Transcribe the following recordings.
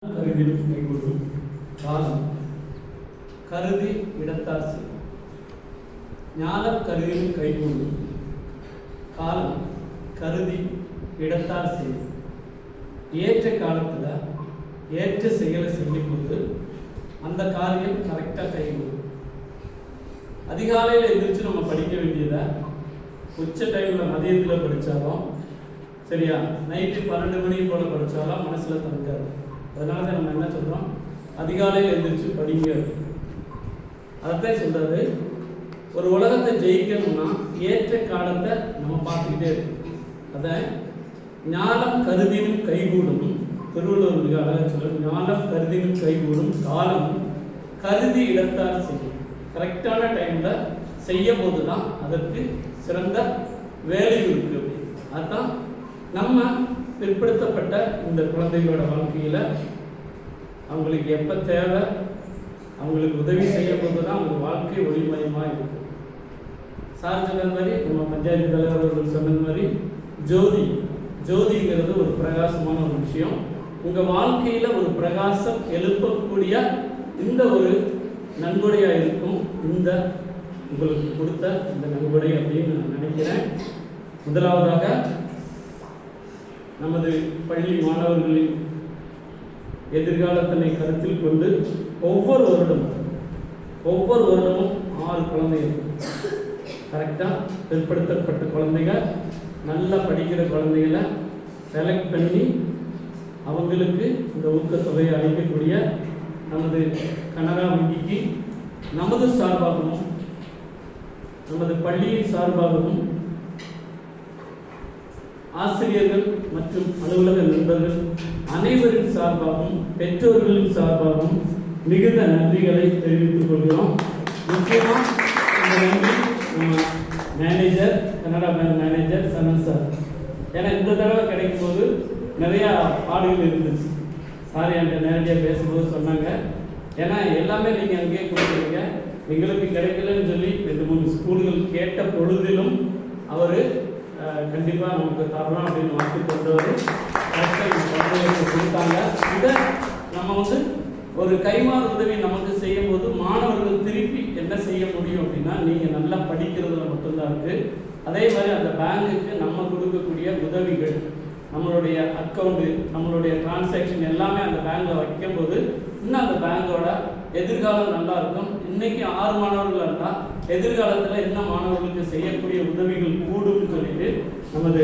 கருதிலும் கைகூடும் காலம் கருதி இடத்தார் செய்யும். ஞானம் கருதிலும் கைகூடும் காலம் கருதி இடத்தார் செய்யும். ஏற்ற காலத்தில் ஏற்ற செயலை செய்யும்போது அந்த காரியம் கரெக்டாக கைகூடும். அதிகாலையில் எழுந்திரிச்சு நம்ம படிக்க வேண்டியதை உச்ச டைமில் மதியத்தில் படித்தாலும் சரியா, நைட்டு 12 மணி போல் படித்தாலும் மனசில் தங்காது. அதனால தான் நம்ம என்ன சொல்கிறோம், அதிகாலையில் எழுந்திரிச்சு படிங்க. அதைத்தான் சொல்கிறது. ஒரு உலகத்தை ஜெயிக்கணும்னா ஏற்ற காலத்தை நம்ம பார்த்துக்கிட்டே இருக்கோம். அதை ஞானம் கருதினும் கைகூடும். திருவள்ளுவர் மிக அழகாக சொல்லுவோம், ஞானம் கருதினும் கைகூடும் காலம் கருதி இடத்தார் செய்யும். கரெக்டான டைமில் செய்யும் போது தான் அதற்கு சிறந்த வேலை இருக்கு. அதுதான் நம்ம பிற்படுத்தப்பட்ட இந்த குழந்தைகளோட வாழ்க்கையில் அவங்களுக்கு எப்போ தேவை, அவங்களுக்கு உதவி செய்யும் போது தான் அவங்க வாழ்க்கை ஒளிமயமாக இருக்கும். சார் சொன்னது மாதிரி, நம்ம பஞ்சாயத்து தலைவர் அவர்கள் சொன்னது மாதிரி, ஜோதிங்கிறது ஒரு பிரகாசமான ஒரு விஷயம். உங்கள் வாழ்க்கையில் ஒரு பிரகாசம் எழுப்பக்கூடிய இந்த ஒரு நன்கொடையாக இருக்கும் இந்த உங்களுக்கு கொடுத்த இந்த நன்கொடை அப்படின்னு நான் நினைக்கிறேன். முதலாவதாக நமது பள்ளி மாணவர்களின் எதிர்காலத்தினை கருத்தில் கொண்டு ஒவ்வொரு வருடமும் 6 குழந்தைகள் கரெக்டாக பிற்படுத்தப்பட்ட குழந்தைகள், நல்லா படிக்கிற குழந்தைகளை செலக்ட் பண்ணி அவங்களுக்கு இந்த ஊக்கத்தொகையை அளிக்கக்கூடிய நமது கனரா வங்கிக்கு நமது சார்பாகவும் நமது பள்ளியின் சார்பாகவும் ஆசிரியர்கள் மற்றும் அலுவலக நண்பர்கள் அனைவரின் சார்பாகவும் பெற்றோர்களின் சார்பாகவும் மிகுந்த நன்றிகளை தெரிவித்துக் கொள்கிறோம். முக்கியமாக இந்த நன்றி நம்ம manager, Canara bank manager Sanan sir. ஏன்னா இந்த தடவை கிடைக்கும் போது நிறையா பாடுகள் இருந்துச்சு. சார் என்கிட்ட நேரடியாக பேசும்போது சொன்னாங்க, ஏன்னா எல்லாமே நீங்கள் அங்கேயே கொடுக்குறீங்க, எங்களுக்கு கிடைக்கலன்னு சொல்லி 2-3 ஸ்கூல்கள் கேட்ட பொழுதிலும் அவர் கண்டிப்பாக நமக்கு தரலாம் அப்படின்னு வாக்கு கொண்டவர் கொடுத்தாங்க. இதை நம்ம ஒரு கைமாறு உதவி நமக்கு செய்யும் போது மாணவர்கள் திருப்பி என்ன செய்ய முடியும் அப்படின்னா, நீங்கள் நல்லா படிக்கிறதுல மட்டும்தான் இருக்குது. அதே மாதிரி அந்த பேங்குக்கு நம்ம கொடுக்கக்கூடிய உதவிகள், நம்மளுடைய அக்கௌண்ட்டு, நம்மளுடைய டிரான்சாக்ஷன் எல்லாமே அந்த பேங்கில் வைக்கும்போது இன்னும் அந்த பேங்கோட எதிர்காலம் நல்லா இருக்கும். இன்னைக்கு 6 மாணவர்கள் இருந்தால் எதிர்காலத்தில் என்ன மாணவர்களுக்கு செய்யக்கூடிய உதவிகள் கூடும்னு சொல்லிட்டு நமது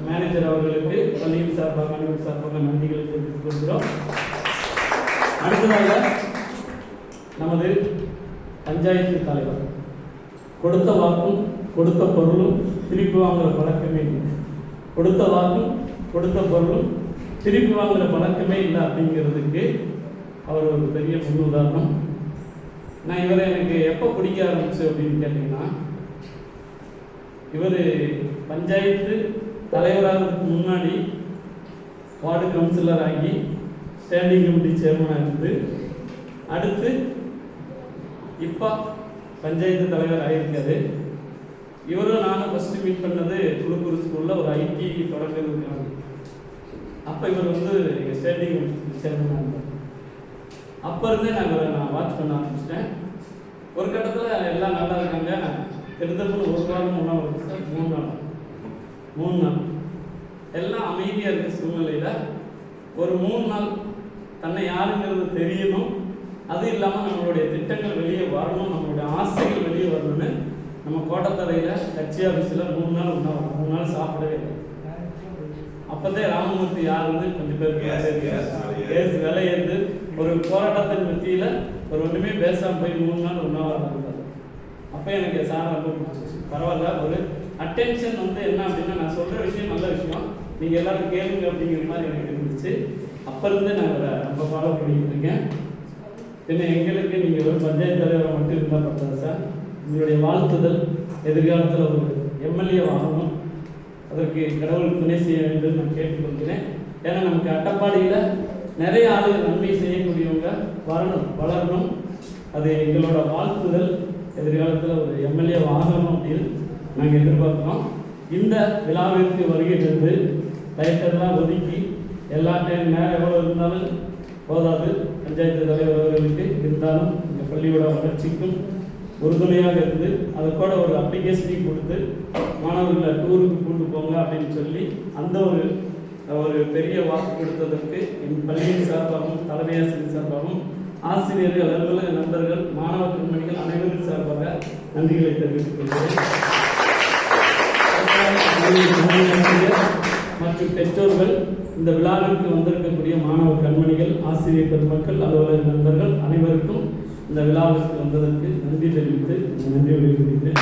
மேனேஜர் அவர்களுக்கு பள்ளியின் சார்பாக அனைவர் சார்பாக நன்றிகளை தெரிவித்துக் கொள்கிறோம். அடுத்ததாக நமது பஞ்சாயத்து தலைவர் கொடுத்த வாக்கும் கொடுத்த பொருளும் திருப்பி வாங்குற பழக்கமே இல்லை. கொடுத்த வாக்கும் கொடுத்த பொருளும் திருப்பி வாங்குற பழக்கமே இல்லை அப்படிங்கிறதுக்கு அவர் ஒரு பெரிய முன் உதாரணம். நான் இவரை எனக்கு எப்போ பிடிக்க ஆரம்பிச்சு அப்படின்னு கேட்டிங்கன்னா, இவர் பஞ்சாயத்து தலைவராகிறதுக்கு முன்னாடி வார்டு கவுன்சிலர் ஆகி ஸ்டாண்டிங் கமிட்டி சேர்மனாக இருந்து, அடுத்து இப்போ பஞ்சாயத்து தலைவர் ஆகியிருக்காரு. இவரும் நானும் ஃபஸ்ட்டு மீட் பண்ணது குழுக்கூர் ஸ்கூலில் ஒரு ஐடி தொடங்குறதுக்காக. அப்போ இவர் எங்கள் ஸ்டாண்டிங் கமிட்டி சேர்மனாக இருந்தார். அப்போ இருந்தே நான் வாட்ச் பண்ண ஆரம்பிச்சிட்டேன். ஒரு கட்டத்தில் எல்லாம் நல்லா இருக்காங்க, கிட்டத்தட்ட ஒரு வாரம் 3 நாள் எல்லாம் அமைதியாக இருக்க சூழ்நிலையில் ஒரு 3 நாள் தன்னை யாருங்கிறது தெரியணும், அது இல்லாமல் நம்மளுடைய திட்டங்கள் வெளியே வரணும், நம்மளுடைய ஆசைகள் வெளியே வரணும்னு நம்ம கோட்டத்தரையில் கட்சி ஆஃபீஸில் 3 நாள் உண்ணாவிரதம். 3 நாள் சாப்பிடவே இல்லை. அப்போதே ராமமூர்த்தி யாருன்னு கொஞ்சம் பேருக்கு கேஸ் விலையேந்து ஒரு போராட்டத்தின் மத்தியில் ஒரு ஒன்றுமே பேசாமல் போய் 3 நாள் உண்ணாவிரதம் இருந்தார். அப்போ எனக்கு சார் ரொம்ப பிடிச்சிச்சு. பரவாயில்ல, ஒரு அட்டென்ஷன் என்ன அப்படின்னா, நான் சொல்கிற விஷயம் நல்ல விஷயம், நீங்கள் எல்லாரும் கேளுங்க அப்படிங்கிற மாதிரி எனக்கு இருந்துச்சு. அப்போ இருந்து நான் அவரை ரொம்ப ஃபாலோ பண்ணிக்கிட்டு இருக்கேன். பின்ன எங்களுக்கு நீங்கள் ஒரு பஞ்சாயத்து தலைவரை மட்டும் இருந்தால் பத்தாது சார், உங்களுடைய வாழ்த்துதல் எதிர்காலத்தில் ஒரு எம்எல்ஏ ஆகணும், அதற்கு கடவுள் துணை செய்ய வேண்டும் நான் கேட்டுக்கொள்கிறேன். ஏன்னா நமக்கு அட்டப்பாடியில் நிறைய ஆளுகள் நன்மை செய்யக்கூடியவங்க வளரணும். அது எங்களோட வாழ்த்துதல். எதிர்காலத்தில் ஒரு எம்எல்ஏ ஆகணும் அப்படின்னு நாங்கள் எதிர்பார்க்கிறோம். இந்த விழாவிற்கு வருகை தந்து டயத்தெல்லாம் ஒதுக்கி எல்லா டைம் நேரம் எவ்வளோ இருந்தாலும் போதாது பஞ்சாயத்து தலைவர் அவர்களுக்கு. இருந்தாலும் இந்த பள்ளியோட வளர்ச்சிக்கும் உறுதுணையாக இருந்து அது கூட ஒரு அப்ளிகேஷனையும் கொடுத்து மாணவர்களை டூருக்கு கொண்டு போங்க அப்படின்னு சொல்லி அந்த ஒரு பெரிய வாக்கு கொடுத்ததற்கு என் பள்ளியின் சார்பாகவும் தலைமை ஆசிரியர் சார்பாகவும் ஆசிரியர்கள், அலுவலக நண்பர்கள், மாணவ கண்மணிகள் அனைவரும் சார்பாக நன்றிகளை தெரிவித்துக் கொள்கிறேன். மற்றும் பெற்றோர்கள், இந்த விழாவிற்கு வந்திருக்கக்கூடிய மாணவ கண்மணிகள், ஆசிரியர் பெருமக்கள், அலுவலக நண்பர்கள் அனைவருக்கும் இந்த விழாவிற்கு வந்ததற்கு நன்றி தெரிவித்து நன்றி வெளியிடுகிறேன்.